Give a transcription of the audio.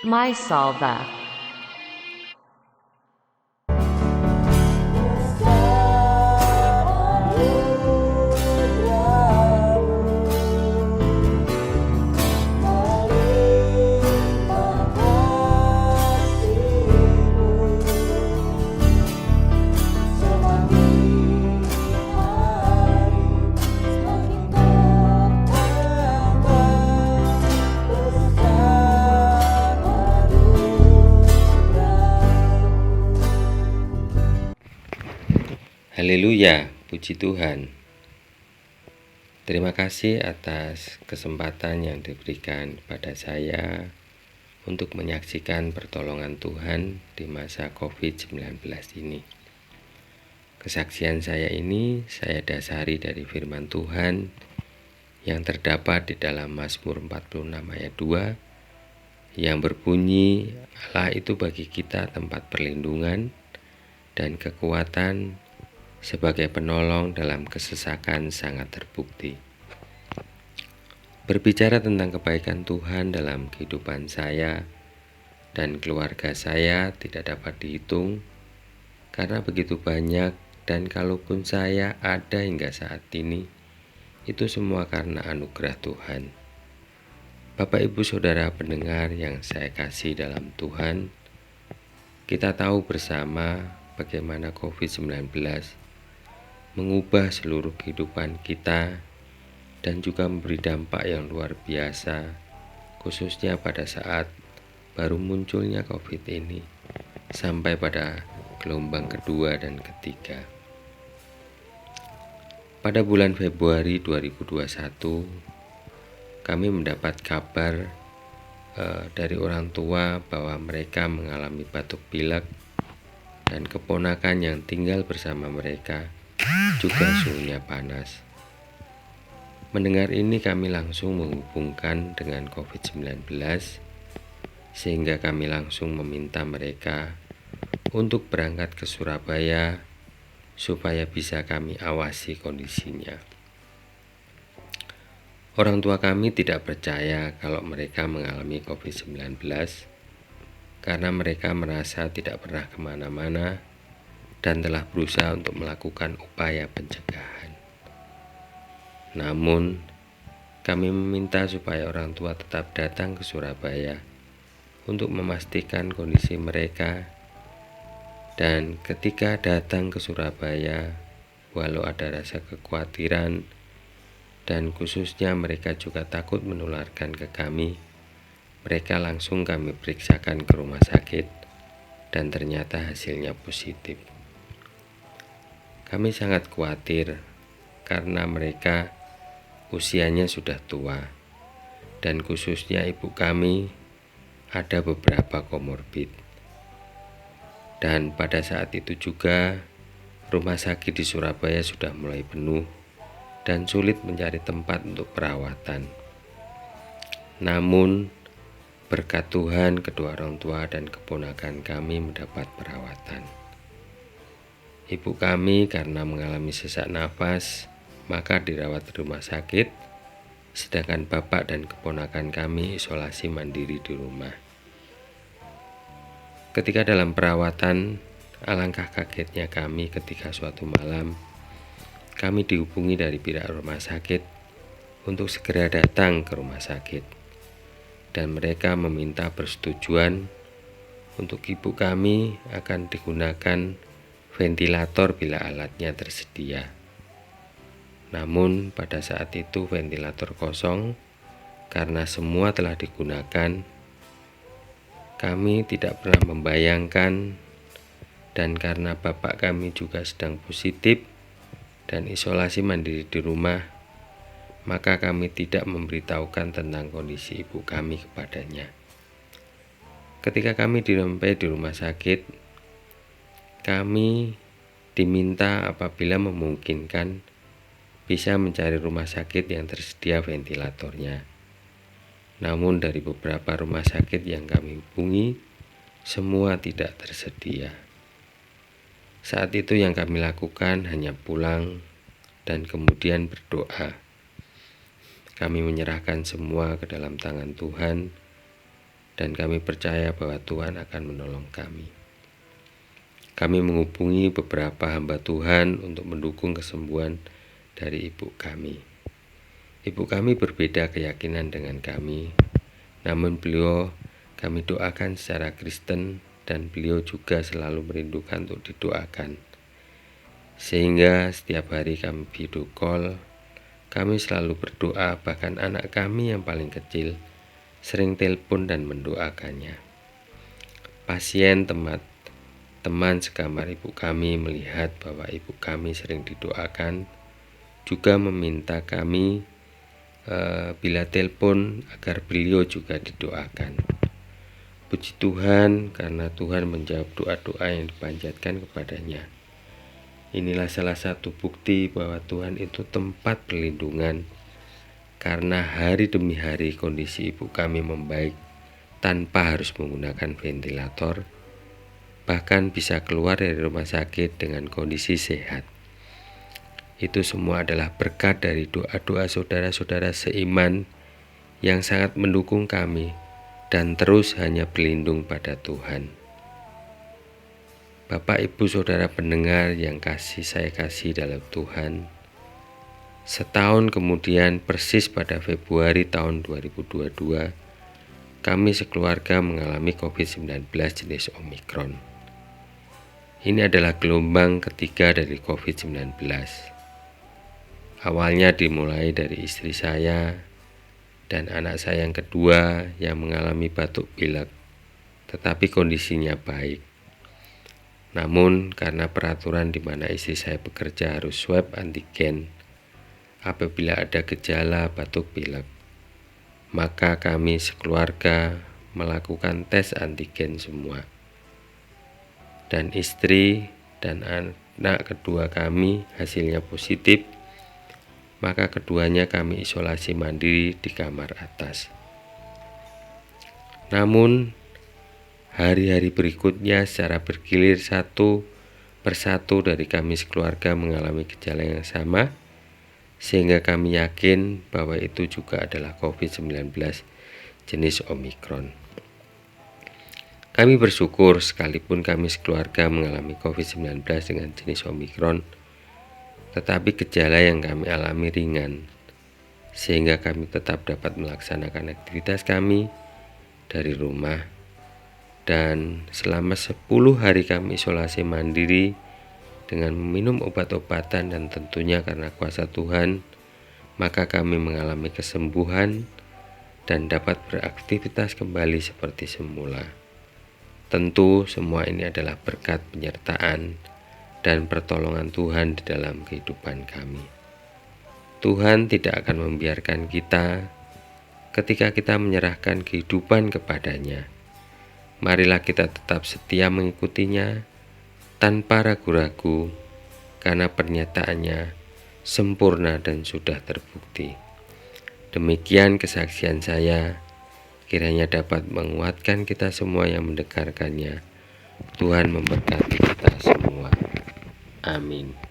Mysolva. Haleluya, puji Tuhan. Terima kasih atas kesempatan yang diberikan pada saya untuk menyaksikan pertolongan Tuhan di masa COVID-19 ini. Kesaksian saya ini saya dasari dari firman Tuhan yang terdapat di dalam Mazmur 46 ayat 2 yang berbunyi, Allah itu bagi kita tempat perlindungan dan kekuatan sebagai penolong dalam kesesakan sangat terbukti. Berbicara tentang kebaikan Tuhan dalam kehidupan saya dan keluarga saya tidak dapat dihitung karena begitu banyak, dan kalaupun saya ada hingga saat ini, itu semua karena anugerah Tuhan. Bapak Ibu Saudara pendengar yang saya kasih dalam Tuhan, kita tahu bersama bagaimana COVID-19 mengubah seluruh kehidupan kita dan juga memberi dampak yang luar biasa, khususnya pada saat baru munculnya COVID ini sampai pada gelombang kedua dan ketiga. Pada bulan Februari 2021, kami mendapat kabar dari orang tua bahwa mereka mengalami batuk pilek dan keponakan yang tinggal bersama mereka juga suhunya panas. Mendengar ini kami langsung menghubungkan dengan COVID-19 sehingga kami langsung meminta mereka untuk berangkat ke Surabaya supaya bisa kami awasi kondisinya. Orang tua kami tidak percaya kalau mereka mengalami COVID-19 karena mereka merasa tidak pernah kemana-mana dan telah berusaha untuk melakukan upaya pencegahan. Namun, kami meminta supaya orang tua tetap datang ke Surabaya untuk memastikan kondisi mereka. Dan ketika datang ke Surabaya, walau ada rasa kekhawatiran dan khususnya mereka juga takut menularkan ke kami, mereka langsung kami periksakan ke rumah sakit dan ternyata hasilnya positif. Kami sangat khawatir karena mereka usianya sudah tua dan khususnya ibu kami ada beberapa komorbid. Dan pada saat itu juga rumah sakit di Surabaya sudah mulai penuh dan sulit mencari tempat untuk perawatan. Namun berkat Tuhan, kedua orang tua dan keponakan kami mendapat perawatan. Ibu kami karena mengalami sesak nafas, maka dirawat di rumah sakit, sedangkan bapak dan keponakan kami isolasi mandiri di rumah. Ketika dalam perawatan, alangkah kagetnya kami ketika suatu malam, kami dihubungi dari pihak rumah sakit untuk segera datang ke rumah sakit. Dan mereka meminta persetujuan untuk ibu kami akan digunakan ventilator bila alatnya tersedia. Namun pada saat itu ventilator kosong karena semua telah digunakan. Kami tidak pernah membayangkan, dan karena bapak kami juga sedang positif dan isolasi mandiri di rumah, maka kami tidak memberitahukan tentang kondisi ibu kami kepadanya. Ketika kami sampai di rumah sakit, kami diminta apabila memungkinkan bisa mencari rumah sakit yang tersedia ventilatornya. Namun dari beberapa rumah sakit yang kami hubungi, semua tidak tersedia. Saat itu yang kami lakukan hanya pulang dan kemudian berdoa. Kami menyerahkan semua ke dalam tangan Tuhan dan kami percaya bahwa Tuhan akan menolong kami. Kami menghubungi beberapa hamba Tuhan untuk mendukung kesembuhan dari ibu kami. Ibu kami berbeda keyakinan dengan kami, namun beliau kami doakan secara Kristen dan beliau juga selalu merindukan untuk didoakan. Sehingga setiap hari kami video call, kami selalu berdoa, bahkan anak kami yang paling kecil sering telepon dan mendoakannya. Pasien teman sekamar ibu kami melihat bahwa ibu kami sering didoakan, juga meminta kami bila telepon agar beliau juga didoakan. Puji Tuhan karena Tuhan menjawab doa-doa yang dipanjatkan kepadanya. Inilah salah satu bukti bahwa Tuhan itu tempat perlindungan, karena hari demi hari kondisi ibu kami membaik tanpa harus menggunakan ventilator, bahkan bisa keluar dari rumah sakit dengan kondisi sehat. Itu semua adalah berkat dari doa-doa saudara-saudara seiman yang sangat mendukung kami dan terus hanya berlindung pada Tuhan. Bapak, Ibu, Saudara pendengar yang saya kasih dalam Tuhan, setahun kemudian, persis pada Februari tahun 2022, kami sekeluarga mengalami COVID-19 jenis Omikron. Ini adalah gelombang ketiga dari COVID-19. Awalnya dimulai dari istri saya dan anak saya yang kedua yang mengalami batuk pilek, tetapi kondisinya baik. Namun karena peraturan di mana istri saya bekerja harus swab antigen apabila ada gejala batuk pilek, maka kami sekeluarga melakukan tes antigen semua. Dan istri dan anak kedua kami hasilnya positif, maka keduanya kami isolasi mandiri di kamar atas. Namun hari-hari berikutnya secara bergilir satu persatu dari kami sekeluarga mengalami gejala yang sama, sehingga kami yakin bahwa itu juga adalah COVID-19 jenis Omikron. Kami bersyukur sekalipun kami sekeluarga mengalami COVID-19 dengan jenis Omikron, tetapi gejala yang kami alami ringan, sehingga kami tetap dapat melaksanakan aktivitas kami dari rumah. Dan selama 10 hari kami isolasi mandiri dengan meminum obat-obatan dan tentunya karena kuasa Tuhan, maka kami mengalami kesembuhan dan dapat beraktivitas kembali seperti semula. Tentu semua ini adalah berkat penyertaan dan pertolongan Tuhan di dalam kehidupan kami. Tuhan tidak akan membiarkan kita ketika kita menyerahkan kehidupan kepadanya. Marilah kita tetap setia mengikutinya tanpa ragu-ragu, karena pernyataannya sempurna dan sudah terbukti. Demikian kesaksian saya, kiranya dapat menguatkan kita semua yang mendengarkannya. Tuhan memberkati kita semua. Amin.